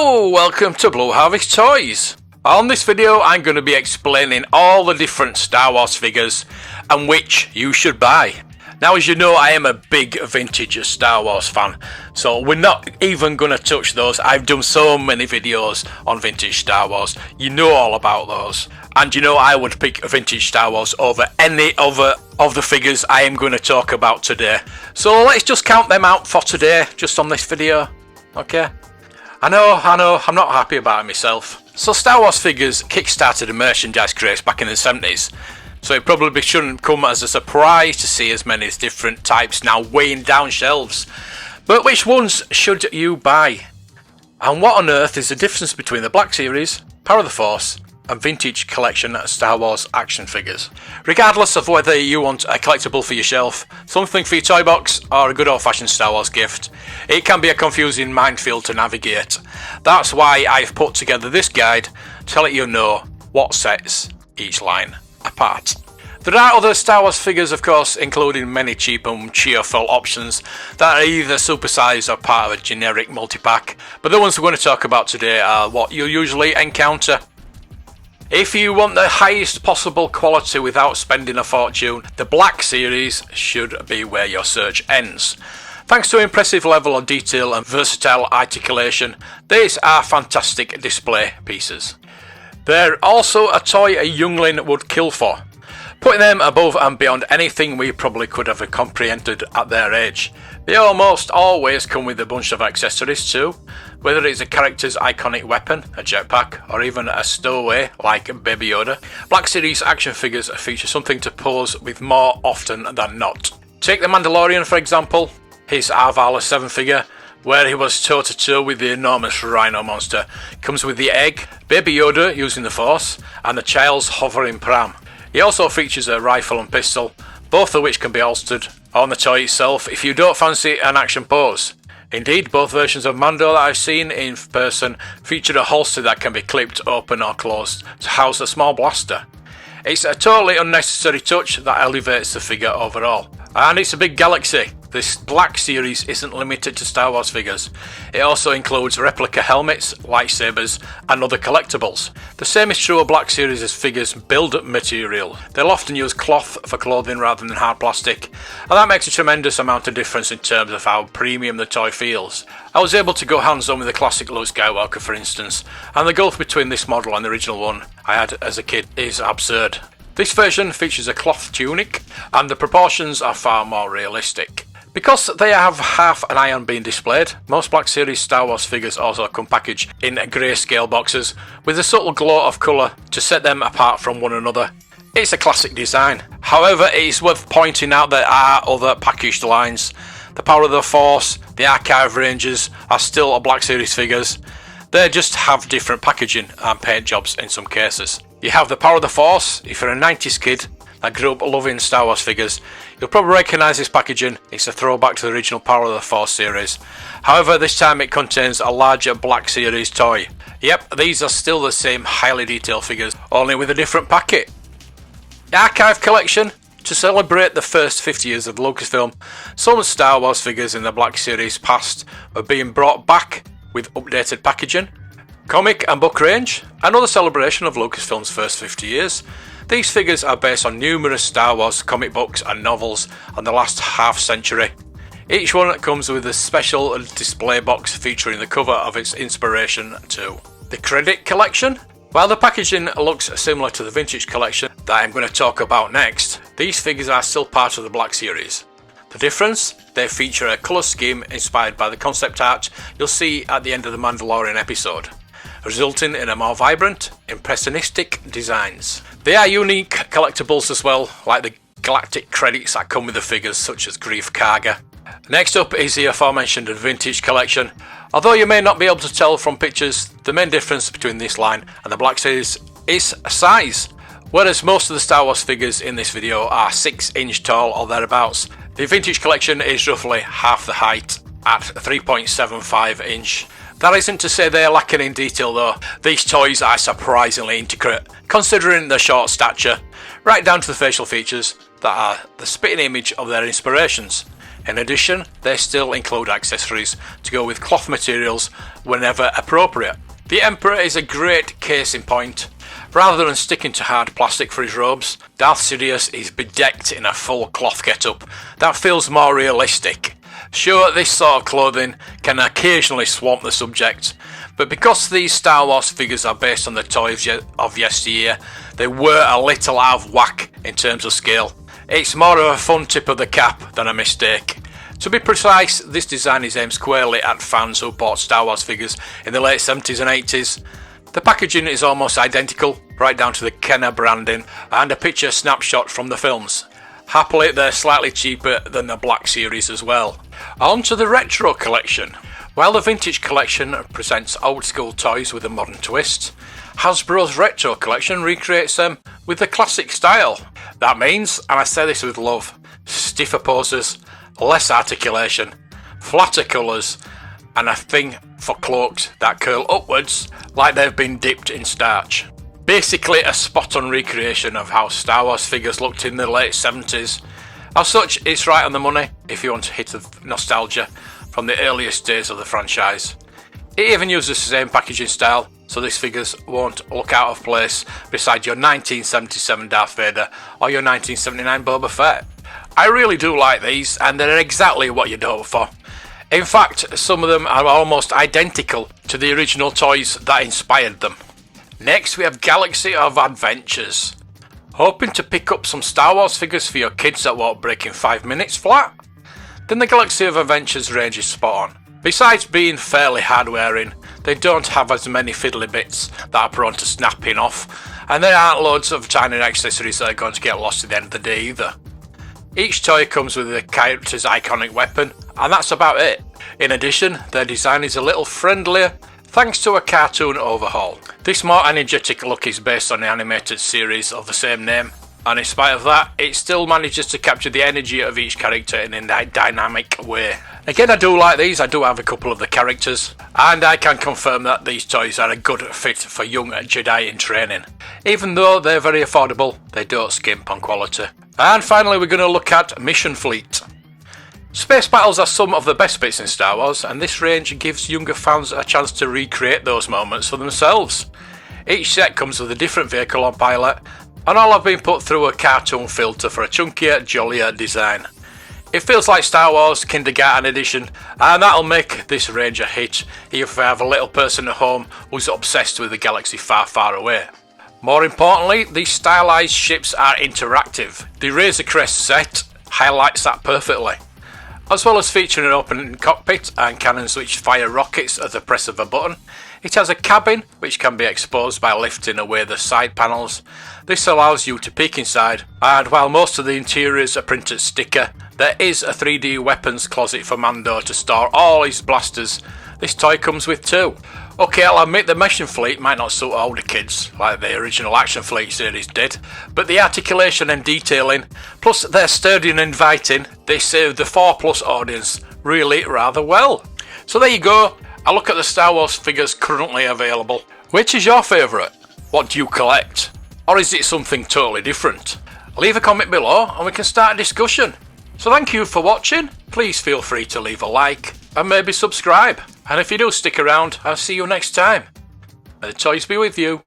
Hello, welcome to Blue Harvest Toys. On this video I'm going to be explaining all the different Star Wars figures and which you should buy. Now, as you know, I am a big vintage Star Wars fan, so we're not even going to touch those. I've done so many videos on vintage Star Wars, you know all about those. And you know I would pick vintage Star Wars over any other of the figures I am going to talk about today. So let's just count them out for today, just on this video, okay? I know, I'm not happy about it myself. So Star Wars figures kick-started a merchandise craze back in the 70s. So it probably shouldn't come as a surprise to see as many different types now weighing down shelves. But which ones should you buy? And what on earth is the difference between the Black Series, Power of the Force, and vintage collection Star Wars action figures? Regardless of whether you want a collectible for your shelf, something for your toy box, or a good old-fashioned Star Wars gift, it can be a confusing minefield to navigate. That's why I've put together this guide to let you know what sets each line apart. There are other Star Wars figures, of course, including many cheap and cheerful options that are either supersized or part of a generic multi-pack, but the ones we're going to talk about today are what you usually encounter. If you want the highest possible quality without spending a fortune, the Black Series should be where your search ends. Thanks to an impressive level of detail and versatile articulation, these are fantastic display pieces. They're also a toy a youngling would kill for, putting them above and beyond anything we probably could have comprehended at their age. They almost always come with a bunch of accessories too, whether it's a character's iconic weapon, a jetpack, or even a stowaway like Baby Yoda. Black Series action figures feature something to pose with more often than not. Take the Mandalorian for example, his Arvala 7 figure, where he was toe-to-toe with the enormous Rhino monster, comes with the egg, Baby Yoda using the Force, and the child's hovering pram. He also features a rifle and pistol, both of which can be holstered on the toy itself if you don't fancy an action pose. Indeed, both versions of Mando that I've seen in person feature a holster that can be clipped open or closed to house a small blaster. It's a totally unnecessary touch that elevates the figure overall. And it's a big galaxy. This Black Series isn't limited to Star Wars figures. It also includes replica helmets, lightsabers, and other collectibles. The same is true of Black Series' figures' build material. They'll often use cloth for clothing rather than hard plastic, and that makes a tremendous amount of difference in terms of how premium the toy feels. I was able to go hands-on with the classic Luke Skywalker for instance, and the gulf between this model and the original one I had as a kid is absurd. This version features a cloth tunic, and the proportions are far more realistic. Because they have half an iron being displayed, most Black Series Star Wars figures also come packaged in grayscale boxes with a subtle glow of colour to set them apart from one another. It's a classic design. However, it is worth pointing out there are other packaged lines. The Power of the Force, the Archive Rangers are still Black Series figures. They just have different packaging and paint jobs in some cases. You have the Power of the Force. If you're a 90s kid that grew up loving Star Wars figures, you'll probably recognise this packaging. It's a throwback to the original Power of the Force series. However, this time it contains a larger Black Series toy. Yep, these are still the same highly detailed figures, only with a different packet. The Archive Collection. To celebrate the first 50 years of Lucasfilm, some Star Wars figures in the Black Series past are being brought back with updated packaging. Comic and book range. Another celebration of Lucasfilm's first 50 years. These figures are based on numerous Star Wars comic books and novels on the last half century. Each one comes with a special display box featuring the cover of its inspiration too. The Credit Collection. While the packaging looks similar to the Vintage Collection that I'm going to talk about next, these figures are still part of the Black Series. The difference? They feature a colour scheme inspired by the concept art you'll see at the end of the Mandalorian episode, resulting in a more vibrant, impressionistic designs. They are unique collectibles as well, like the galactic credits that come with the figures such as Grief Karga. Next up is the aforementioned Vintage Collection. Although you may not be able to tell from pictures, the main difference between this line and the Black Series is size. Whereas most of the Star Wars figures in this video are 6 inch tall or thereabouts, the Vintage Collection is roughly half the height at 3.75 inch. That isn't to say they're lacking in detail though. These toys are surprisingly intricate, considering their short stature, right down to the facial features that are the spitting image of their inspirations. In addition, they still include accessories to go with cloth materials whenever appropriate. The Emperor is a great case in point. Rather than sticking to hard plastic for his robes, Darth Sidious is bedecked in a full cloth getup that feels more realistic. Sure, this sort of clothing can occasionally swamp the subject, but because these Star Wars figures are based on the toys of yesteryear, they were a little out of whack in terms of scale. It's more of a fun tip of the cap than a mistake. To be precise, this design is aimed squarely at fans who bought Star Wars figures in the late 70s and 80s. The packaging is almost identical, right down to the Kenner branding and a picture snapshot from the films. Happily, they're slightly cheaper than the Black Series as well. On to the retro collection. While the vintage collection presents old school toys with a modern twist, Hasbro's retro collection recreates them with the classic style. That means, and I say this with love, stiffer poses, less articulation, flatter colours, and a thing for cloaks that curl upwards like they've been dipped in starch. Basically a spot-on recreation of how Star Wars figures looked in the late 70s. As such, it's right on the money if you want a hit of nostalgia from the earliest days of the franchise. It even uses the same packaging style, so these figures won't look out of place beside your 1977 Darth Vader or your 1979 Boba Fett. I really do like these, and they're exactly what you'd hope for. In fact, some of them are almost identical to the original toys that inspired them. Next, we have Galaxy of Adventures. Hoping to pick up some Star Wars figures for your kids that won't break in 5 minutes flat? Then the Galaxy of Adventures range is spot on. Besides being fairly hard-wearing, they don't have as many fiddly bits that are prone to snapping off, and there aren't loads of tiny accessories that are going to get lost at the end of the day either. Each toy comes with the character's iconic weapon, and that's about it. In addition, their design is a little friendlier thanks to a cartoon overhaul. This more energetic look is based on the animated series of the same name, and in spite of that, it still manages to capture the energy of each character in a dynamic way. Again, I do like these. I do have a couple of the characters, and I can confirm that these toys are a good fit for young Jedi in training. Even though they're very affordable, they don't skimp on quality. And finally, we're going to look at Mission Fleet. Space battles are some of the best bits in Star Wars, and this range gives younger fans a chance to recreate those moments for themselves. Each set comes with a different vehicle on pilot, and all have been put through a cartoon filter for a chunkier, jollier design. It feels like Star Wars Kindergarten Edition, and that'll make this range a hit if you have a little person at home who's obsessed with a galaxy far, far away. More importantly, these stylised ships are interactive. The Razor Crest set highlights that perfectly. As well as featuring an open cockpit and cannons which fire rockets at the press of a button, it has a cabin which can be exposed by lifting away the side panels. This allows you to peek inside, and while most of the interiors are printed sticker, there is a 3D weapons closet for Mando to store all his blasters. This toy comes with two. Okay, I'll admit the Mission Fleet might not suit older kids, like the original Action Fleet series did, but the articulation and detailing, plus they're sturdy and inviting, they serve the 4+ audience really rather well. So there you go, a look at the Star Wars figures currently available. Which is your favourite? What do you collect? Or is it something totally different? Leave a comment below and we can start a discussion. So thank you for watching, please feel free to leave a like and maybe subscribe. And if you do stick around, I'll see you next time. May the toys be with you.